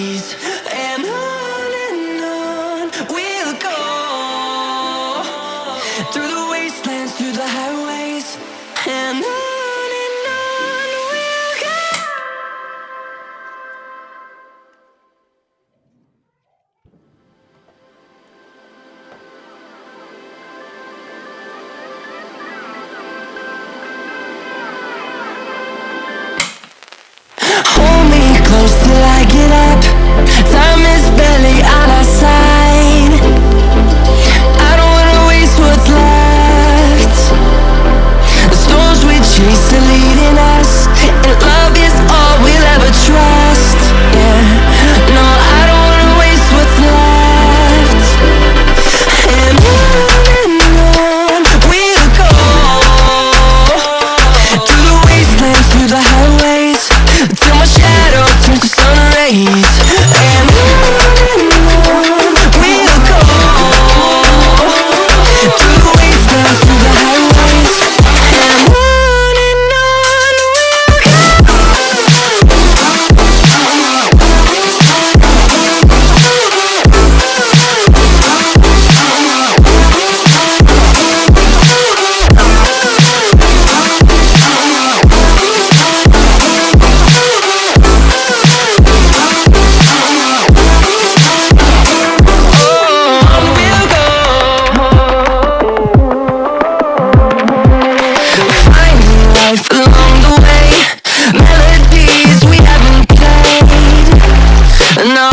days, and on we'll go, through the wastelands, through the highways, and on we'll go. Hold me close till I get up. Time is barely on our side. I don't wanna waste what's left. The storms we chase are leading us, and love is all we'll ever trust. Yeah, no, I don't wanna waste what's left. And on we'll go, through the wastelands, through the highways, till my shadow turns to sun rays. And on we'll go, through the wastelands, through the highways, and on we'll go. Finding life along the way, melodies we haven't played. No.